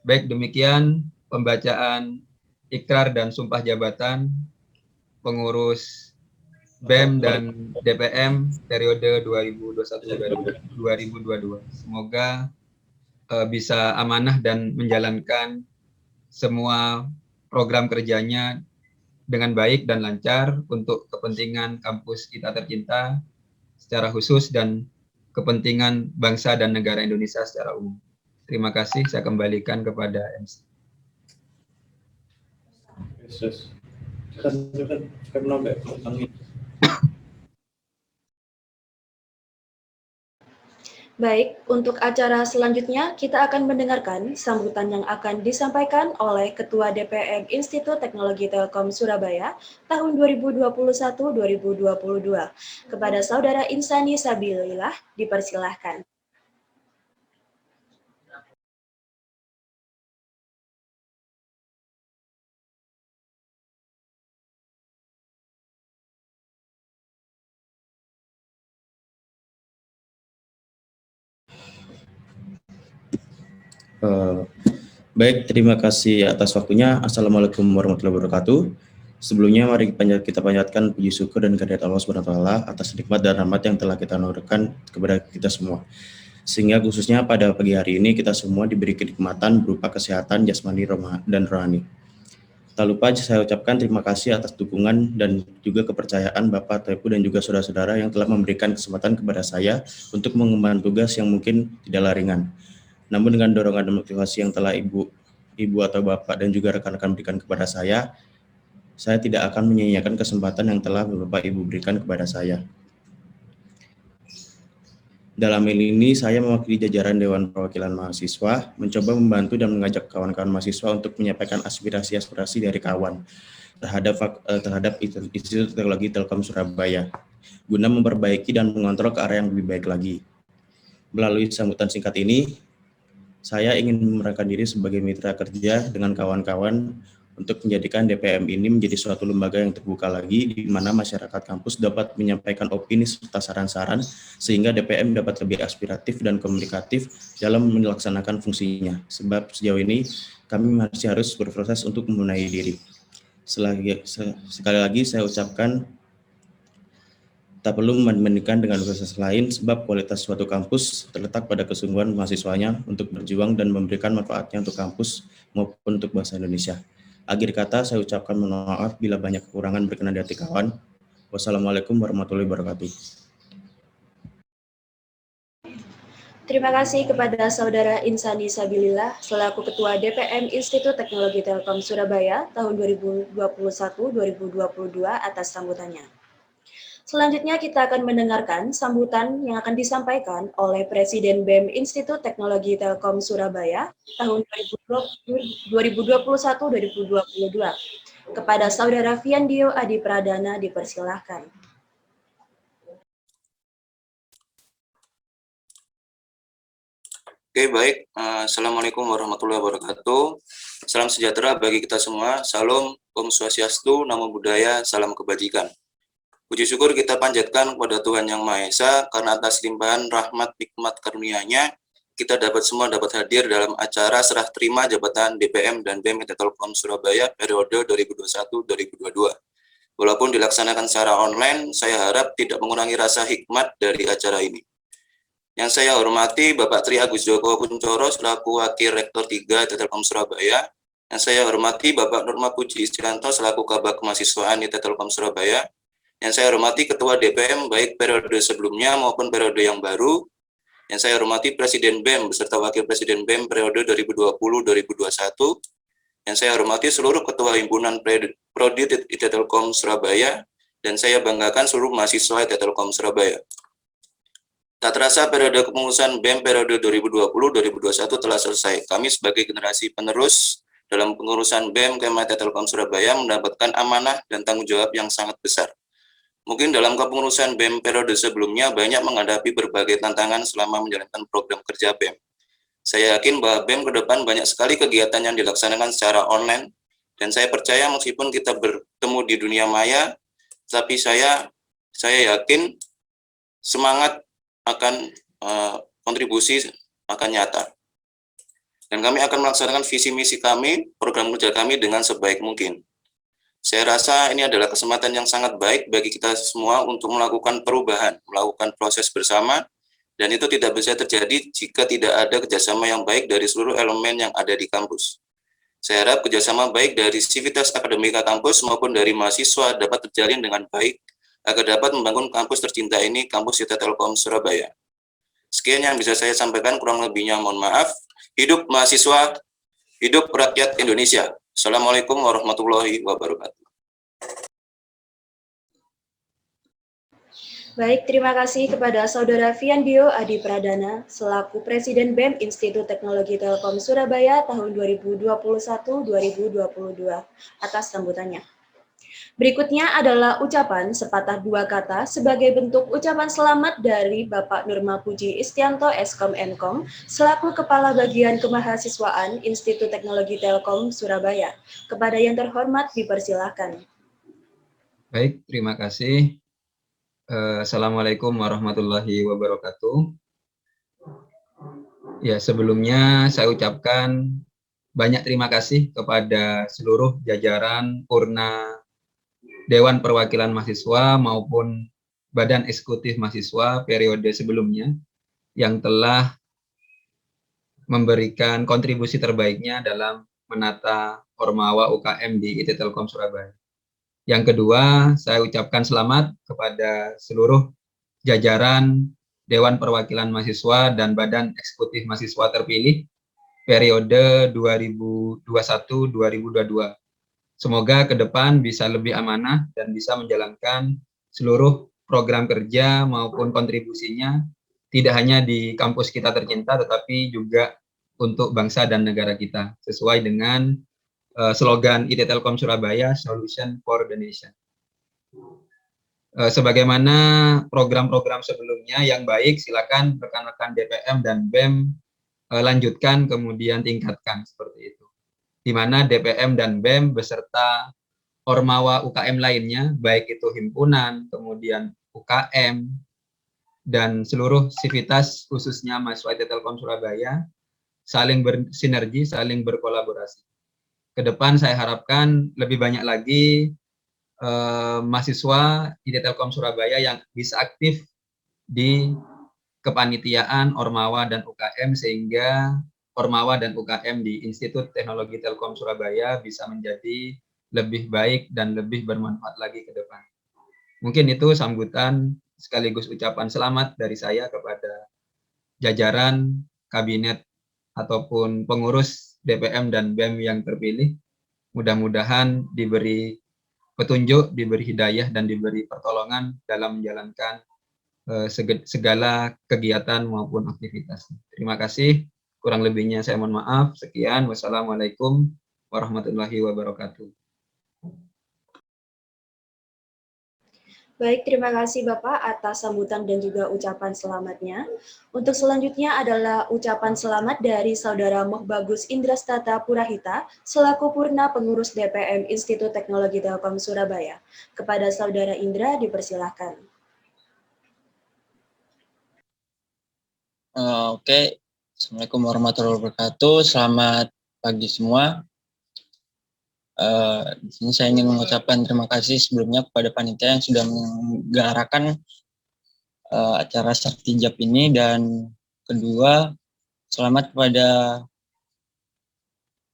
D: Baik, demikian pembacaan ikrar dan sumpah jabatan pengurus BEM dan DPM periode 2021-2022. Semoga bisa amanah dan menjalankan semua program kerjanya dengan baik dan lancar untuk kepentingan kampus kita tercinta secara khusus dan kepentingan bangsa dan negara Indonesia secara umum. Terima kasih, saya kembalikan kepada MC.
A: Baik, untuk acara selanjutnya kita akan mendengarkan sambutan yang akan disampaikan oleh Ketua DPM Institut Teknologi Telkom Surabaya tahun 2021-2022. Kepada Saudara Insani Sabilillah, dipersilahkan.
H: Baik, terima kasih atas waktunya. Assalamualaikum warahmatullahi wabarakatuh. Sebelumnya mari kita panjatkan puji syukur dan kehadirat Allah SWT atas nikmat dan rahmat yang telah kita anugerahkan kepada kita semua. Sehingga khususnya pada pagi hari ini kita semua diberi kenikmatan berupa kesehatan jasmani dan rohani. Tak lupa saya ucapkan terima kasih atas dukungan dan juga kepercayaan Bapak Tepu dan juga saudara-saudara yang telah memberikan kesempatan kepada saya untuk mengemban tugas yang mungkin tidaklah ringan. Namun dengan dorongan dan motivasi yang telah ibu atau bapak dan juga rekan-rekan berikan kepada saya tidak akan menyia-nyiakan kesempatan yang telah Bapak Ibu berikan kepada saya. Dalam hal ini saya mewakili jajaran Dewan Perwakilan Mahasiswa mencoba membantu dan mengajak kawan-kawan mahasiswa untuk menyampaikan aspirasi-aspirasi dari kawan terhadap Institut Teknologi Telkom Surabaya guna memperbaiki dan mengontrol ke arah yang lebih baik lagi. Melalui sambutan singkat ini, saya ingin memerkenalkan diri sebagai mitra kerja dengan kawan-kawan untuk menjadikan DPM ini menjadi suatu lembaga yang terbuka lagi di mana masyarakat kampus dapat menyampaikan opini serta saran-saran sehingga DPM dapat lebih aspiratif dan komunikatif dalam melaksanakan fungsinya. Sebab sejauh ini kami masih harus berproses untuk membenahi diri. Sekali lagi saya ucapkan tak perlu membandingkan dengan universitas lain sebab kualitas suatu kampus terletak pada kesungguhan mahasiswanya untuk berjuang dan memberikan manfaatnya untuk kampus maupun untuk bangsa Indonesia. Akhir kata saya ucapkan mohon maaf bila banyak kekurangan berkenan di hati kawan. Wassalamualaikum warahmatullahi wabarakatuh.
A: Terima kasih kepada Saudara Insani Sabilillah selaku Ketua DPM Institut Teknologi Telkom Surabaya tahun 2021-2022 atas sambutannya. Selanjutnya kita akan mendengarkan sambutan yang akan disampaikan oleh Presiden BEM Institut Teknologi Telkom Surabaya tahun 2021-2022. Kepada Saudara Fiandio Adi Pradana dipersilahkan.
I: Oke, baik. Assalamualaikum warahmatullahi wabarakatuh. Salam sejahtera bagi kita semua. Salam, Om Swastiastu, Namo Buddhaya, salam kebajikan. Puji syukur kita panjatkan kepada Tuhan Yang Maha Esa karena atas limpahan rahmat hikmat karunia-Nya kita semua dapat hadir dalam acara serah terima jabatan DPM dan BEM Telkom Surabaya periode 2021-2022. Walaupun dilaksanakan secara online, saya harap tidak mengurangi rasa hikmat dari acara ini. Yang saya hormati Bapak Tri Agus Joko Kuncoro selaku Wakil Rektor 3 Telkom Surabaya. Yang saya hormati Bapak Nurma Puji Istianto selaku Kabak Kemahasiswaan Telkom Surabaya. Yang saya hormati Ketua DPM baik periode sebelumnya maupun periode yang baru. Yang saya hormati Presiden BEM beserta Wakil Presiden BEM periode 2020-2021. Yang saya hormati seluruh Ketua Himpunan Prodi Telkom Surabaya. Dan saya banggakan seluruh mahasiswa Telkom Surabaya. Tak terasa periode kepengurusan BEM periode 2020-2021 telah selesai. Kami sebagai generasi penerus dalam pengurusan BEM Telkom Surabaya mendapatkan amanah dan tanggung jawab yang sangat besar. Mungkin dalam kepengurusan BEM periode sebelumnya banyak menghadapi berbagai tantangan selama menjalankan program kerja BEM. Saya yakin bahwa BEM ke depan banyak sekali kegiatan yang dilaksanakan secara online, dan saya percaya meskipun kita bertemu di dunia maya, tapi saya yakin semangat akan kontribusi akan nyata. Dan kami akan melaksanakan visi misi kami, program kerja kami dengan sebaik mungkin. Saya rasa ini adalah kesempatan yang sangat baik bagi kita semua untuk melakukan perubahan, melakukan proses bersama, dan itu tidak bisa terjadi jika tidak ada kerjasama yang baik dari seluruh elemen yang ada di kampus. Saya harap kerjasama baik dari Sivitas Akademika Kampus maupun dari mahasiswa dapat terjalin dengan baik agar dapat membangun kampus tercinta ini, Kampus IT Telkom Surabaya. Sekian yang bisa saya sampaikan, kurang lebihnya mohon maaf. Hidup mahasiswa, hidup rakyat Indonesia. Assalamualaikum warahmatullahi wabarakatuh.
A: Baik, terima kasih kepada Saudara Fiandio Adi Pradana, selaku Presiden BEM Institut Teknologi Telkom Surabaya tahun 2021-2022 atas sambutannya. Berikutnya adalah ucapan sepatah dua kata sebagai bentuk ucapan selamat dari Bapak Nurma Puji Istianto Eskom Enkom, selaku Kepala Bagian Kemahasiswaan Institut Teknologi Telkom Surabaya. Kepada yang terhormat dipersilahkan.
D: Baik, terima kasih. Assalamualaikum warahmatullahi wabarakatuh. Ya, sebelumnya saya ucapkan banyak terima kasih kepada seluruh jajaran Purna Dewan Perwakilan Mahasiswa maupun Badan Eksekutif Mahasiswa periode sebelumnya yang telah memberikan kontribusi terbaiknya dalam menata Ormawa UKM di IT Telkom Surabaya. Yang kedua, saya ucapkan selamat kepada seluruh jajaran Dewan Perwakilan Mahasiswa dan Badan Eksekutif Mahasiswa terpilih periode 2021-2022. Semoga ke depan bisa lebih amanah dan bisa menjalankan seluruh program kerja maupun kontribusinya, tidak hanya di kampus kita tercinta, tetapi juga untuk bangsa dan negara kita, sesuai dengan slogan IT Telkom Surabaya, Solution for the Nation. Sebagaimana program-program sebelumnya yang baik, silakan rekan-rekan DPM dan BEM lanjutkan, kemudian tingkatkan seperti itu. Di mana DPM dan BEM beserta Ormawa UKM lainnya, baik itu himpunan, kemudian UKM, dan seluruh sivitas khususnya mahasiswa IT Telkom Surabaya, saling bersinergi, saling berkolaborasi. Ke depan saya harapkan lebih banyak lagi mahasiswa IT Telkom Surabaya yang bisa aktif di kepanitiaan Ormawa dan UKM, sehingga Ormawa dan UKM di Institut Teknologi Telkom Surabaya bisa menjadi lebih baik dan lebih bermanfaat lagi ke depan. Mungkin itu sambutan sekaligus ucapan selamat dari saya kepada jajaran kabinet ataupun pengurus DPM dan BEM yang terpilih. Mudah-mudahan diberi petunjuk, diberi hidayah, dan diberi pertolongan dalam menjalankan segala kegiatan maupun aktivitas. Terima kasih. Kurang lebihnya saya mohon maaf. Sekian. Wassalamualaikum warahmatullahi wabarakatuh.
A: Baik, terima kasih Bapak atas sambutan dan juga ucapan selamatnya. Untuk selanjutnya adalah ucapan selamat dari Saudara Mohbagus Indrastata Purahita, selaku Purna Pengurus DPM Institut Teknologi Telkom Surabaya. Kepada Saudara Indra dipersilahkan.
J: Oke, Assalamualaikum warahmatullahi wabarakatuh. Selamat pagi semua. Di sini saya ingin mengucapkan terima kasih sebelumnya kepada panitia yang sudah menyelenggarakan acara Sertijab ini, dan kedua, selamat kepada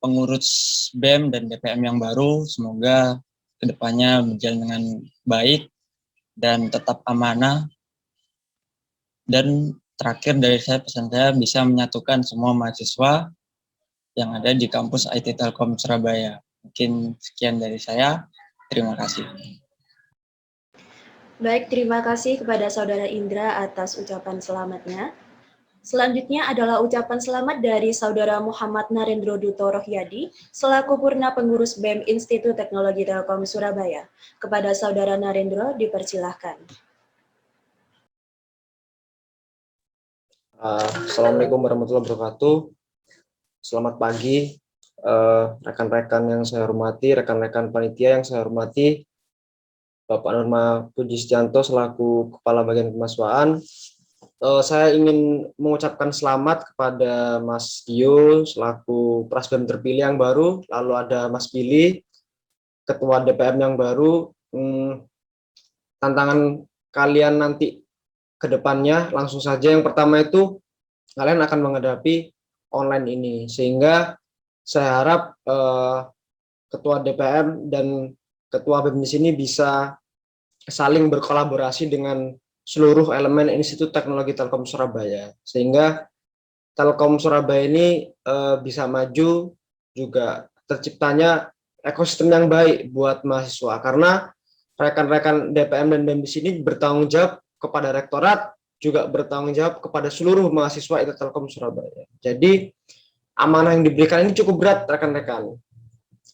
J: pengurus BEM dan DPM yang baru. Semoga kedepannya berjalan dengan baik dan tetap amanah. Dan terakhir dari saya, pesan saya bisa menyatukan semua mahasiswa yang ada di kampus IT Telkom Surabaya. Mungkin sekian dari saya. Terima kasih.
A: Baik, terima kasih kepada Saudara Indra atas ucapan selamatnya. Selanjutnya adalah ucapan selamat dari Saudara Muhammad Narendro Duto Rohyadi, selaku Purna Pengurus BEM Institut Teknologi Telkom Surabaya. Kepada Saudara Narendro dipersilahkan.
K: Assalamualaikum warahmatullahi wabarakatuh. Selamat pagi rekan-rekan yang saya hormati, rekan-rekan panitia yang saya hormati, Bapak Nurma Puji Istianto selaku Kepala Bagian Kemahasiswaan. Saya ingin mengucapkan selamat kepada Mas Dio selaku Prasbem terpilih yang baru, lalu ada Mas Billy, Ketua DPM yang baru. Tantangan kalian nanti ke depannya langsung saja, yang pertama itu kalian akan menghadapi online ini, sehingga saya harap Ketua DPM dan Ketua BEM di sini bisa saling berkolaborasi dengan seluruh elemen Institut Teknologi Telkom Surabaya, sehingga Telkom Surabaya ini bisa maju, juga terciptanya ekosistem yang baik buat mahasiswa, karena rekan-rekan DPM dan BEM di sini bertanggung jawab kepada rektorat, juga bertanggung jawab kepada seluruh mahasiswa IT Telkom Surabaya. Jadi amanah yang diberikan ini cukup berat, rekan-rekan.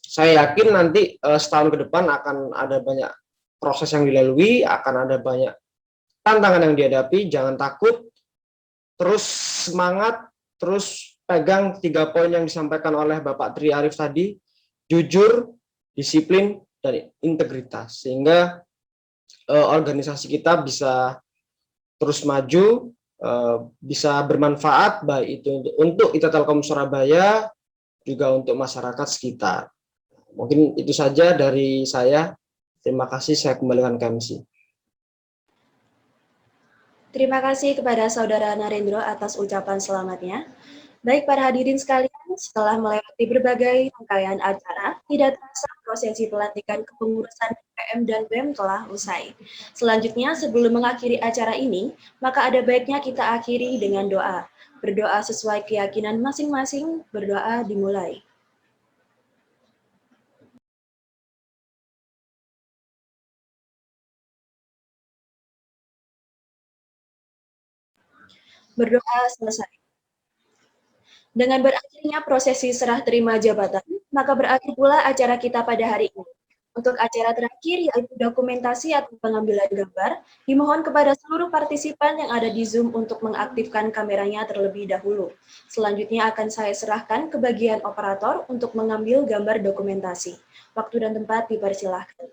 K: Saya yakin nanti setahun ke depan akan ada banyak proses yang dilalui, akan ada banyak tantangan yang dihadapi. Jangan takut, terus semangat, terus pegang 3 poin yang disampaikan oleh Bapak Tri Arif tadi: jujur, disiplin, dan integritas, sehingga organisasi kita bisa terus maju, bisa bermanfaat baik itu untuk IT Telkom Surabaya, juga untuk masyarakat sekitar. Mungkin itu saja dari saya. Terima kasih, saya kembalikan ke MC.
A: Terima kasih kepada Saudara Narendro atas ucapan selamatnya. Baik para hadirin sekalian, setelah melewati berbagai rangkaian acara, tidak terasa prosesi pelantikan kepengurusan DPM dan BEM telah usai. Selanjutnya, sebelum mengakhiri acara ini, maka ada baiknya kita akhiri dengan doa. Berdoa sesuai keyakinan masing-masing, berdoa dimulai. Berdoa selesai. Dengan berakhirnya prosesi serah terima jabatan, maka berakhir pula acara kita pada hari ini. Untuk acara terakhir, yaitu dokumentasi atau pengambilan gambar, dimohon kepada seluruh partisipan yang ada di Zoom untuk mengaktifkan kameranya terlebih dahulu. Selanjutnya akan saya serahkan ke bagian operator untuk mengambil gambar dokumentasi. Waktu dan tempat dipersilahkan.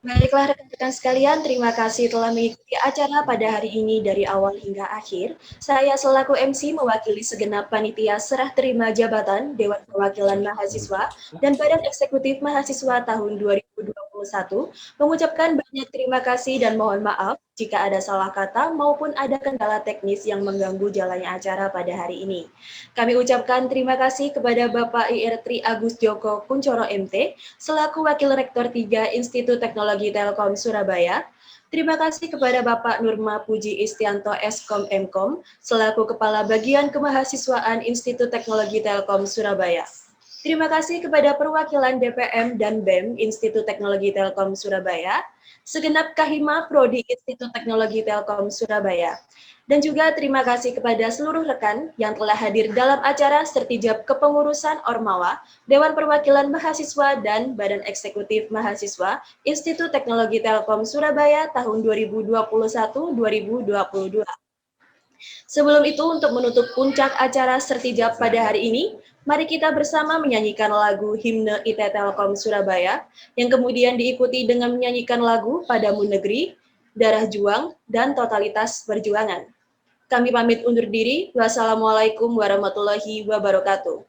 A: Baiklah rekan-rekan sekalian, terima kasih telah mengikuti acara pada hari ini dari awal hingga akhir. Saya selaku MC mewakili segenap panitia serah terima jabatan Dewan Perwakilan Mahasiswa dan Badan Eksekutif Mahasiswa tahun 2021, mengucapkan banyak terima kasih dan mohon maaf jika ada salah kata maupun ada kendala teknis yang mengganggu jalannya acara pada hari ini. Kami ucapkan terima kasih kepada Bapak IR Tri Agus Joko Kuncoro MT, selaku Wakil Rektor 3 Institut Teknologi Telkom Surabaya. Terima kasih kepada Bapak Nurma Puji Istianto Eskom Mkom, selaku Kepala Bagian Kemahasiswaan Institut Teknologi Telkom Surabaya. Terima kasih kepada perwakilan DPM dan BEM Institut Teknologi Telkom Surabaya, segenap Kahima Prodi Institut Teknologi Telkom Surabaya. Dan juga terima kasih kepada seluruh rekan yang telah hadir dalam acara Sertijab Kepengurusan Ormawa, Dewan Perwakilan Mahasiswa dan Badan Eksekutif Mahasiswa Institut Teknologi Telkom Surabaya tahun 2021-2022. Sebelum itu, untuk menutup puncak acara Sertijab pada hari ini, mari kita bersama menyanyikan lagu Himne IT Telkom Surabaya, yang kemudian diikuti dengan menyanyikan lagu Padamu Negeri, Darah Juang, dan Totalitas Perjuangan. Kami pamit undur diri. Wassalamualaikum warahmatullahi wabarakatuh.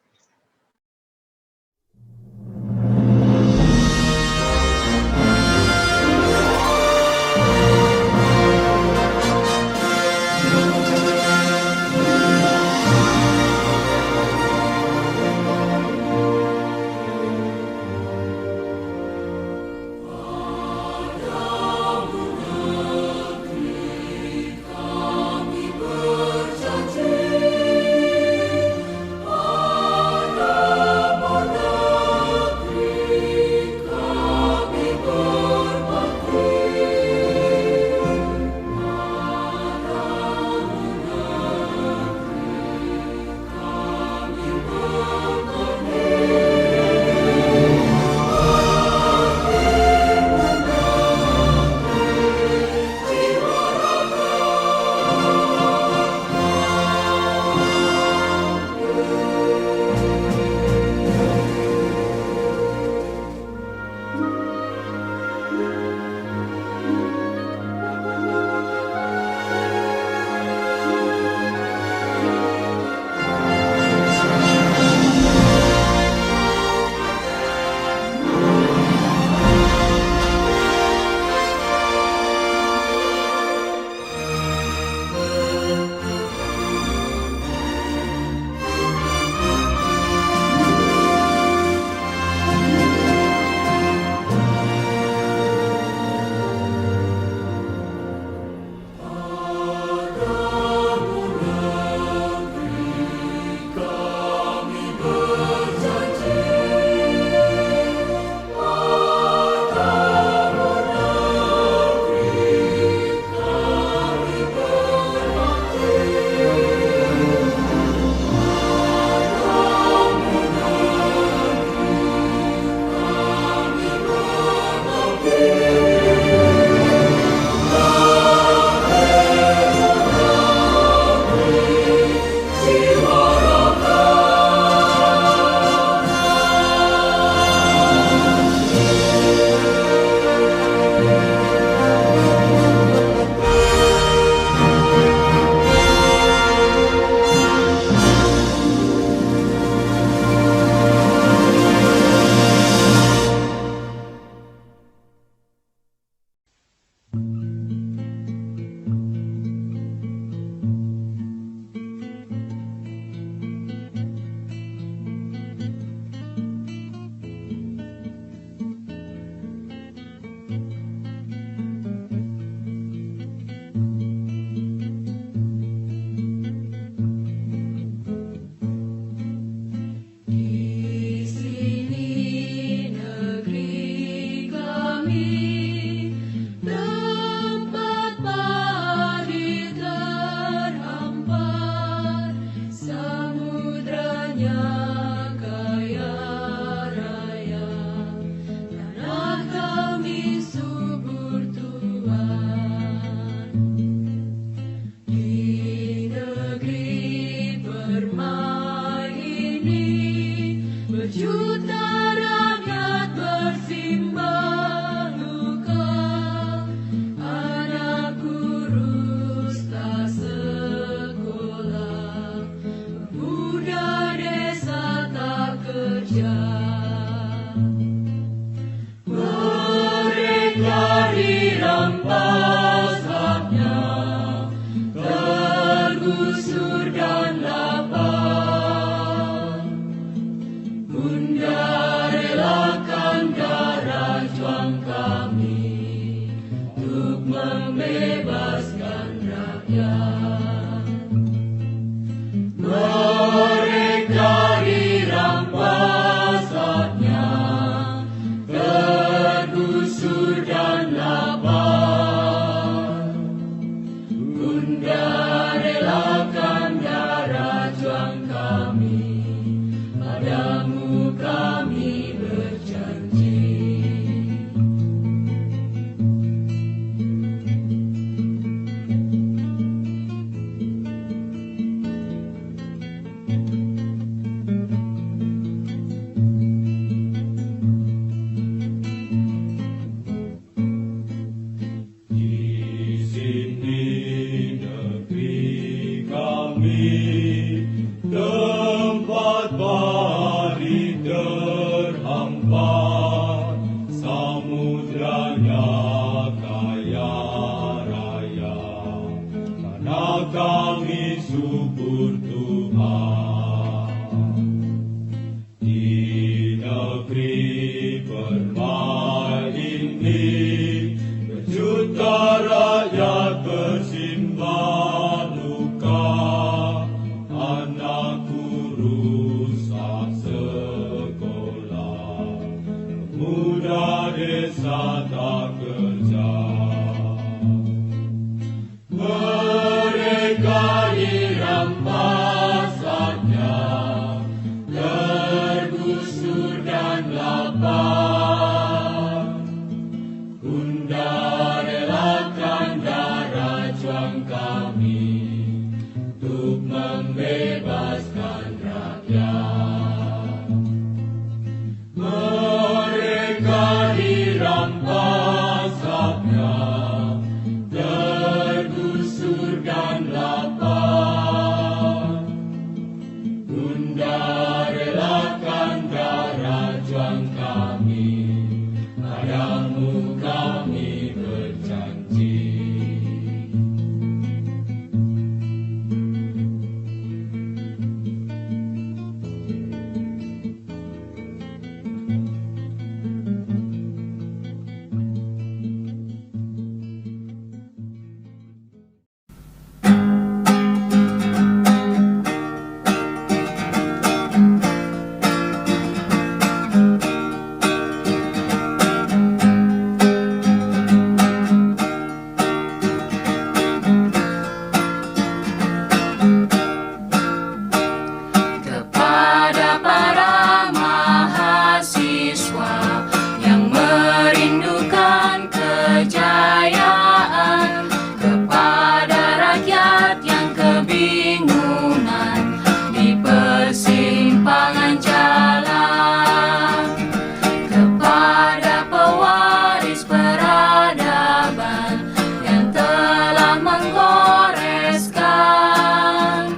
B: Oh desa tak kerja. Mereka dirampas haknya, tergusur dan lapar. Bunda relakan darah juang kami untuk membebaskan rakyat. Mereka dirampas haknya, tergusur dan lapar. Bunda relakan darah juang kami, padamu kami berjanji.
L: Kepada para mahasiswa yang merindukan kejayaan, kepada rakyat yang kebingungan di persimpangan jalan, kepada pewaris peradaban yang telah menggoreskan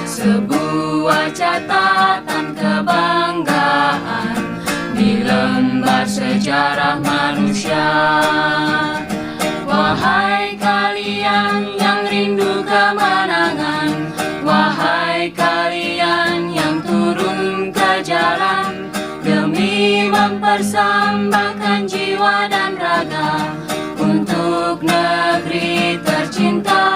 L: sebuah catatan kebanggaan di lembar sejarah manusia. Wahai kalian yang rindu kemenangan, wahai kalian yang turun ke jalan demi mempersembahkan jiwa dan raga untuk negeri tercinta.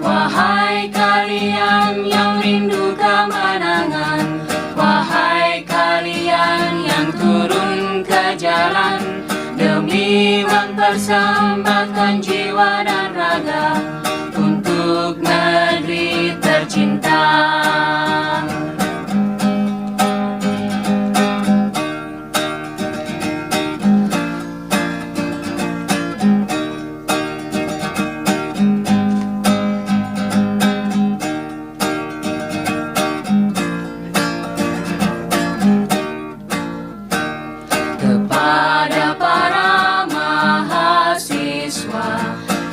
L: Wahai kalian yang rindu kemenangan, wahai kalian yang turun ke jalan demi mempersembahkan jiwa dan raga untuk negeri tercinta. Kepada para mahasiswa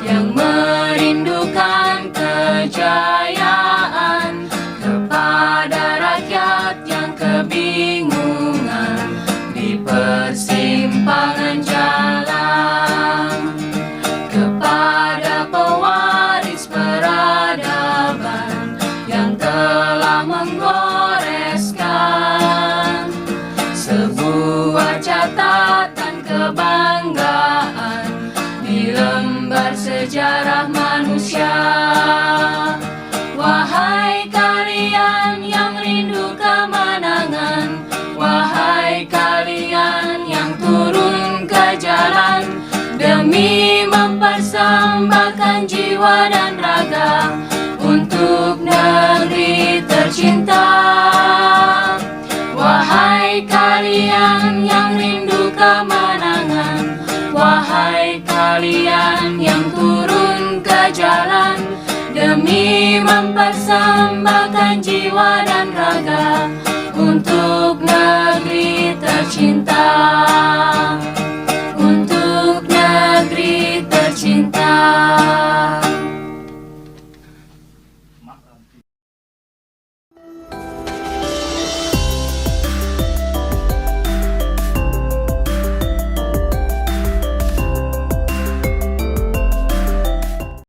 L: yang merindukan kejayaan, kepada rakyat yang kebingungan di persimpangan jalan, kepada pewaris peradaban yang telah menggoreskan sebuah catatan kebanggaan di lembar sejarah manusia. Wahai kalian yang rindu kemenangan, wahai kalian yang turun ke jalan demi mempersembahkan jiwa dan raga untuk negeri tercinta. Wahai kalian yang rindu kemenangan, wahai kalian yang turun ke jalan demi mempersembahkan jiwa dan raga untuk negeri tercinta, untuk negeri tercinta.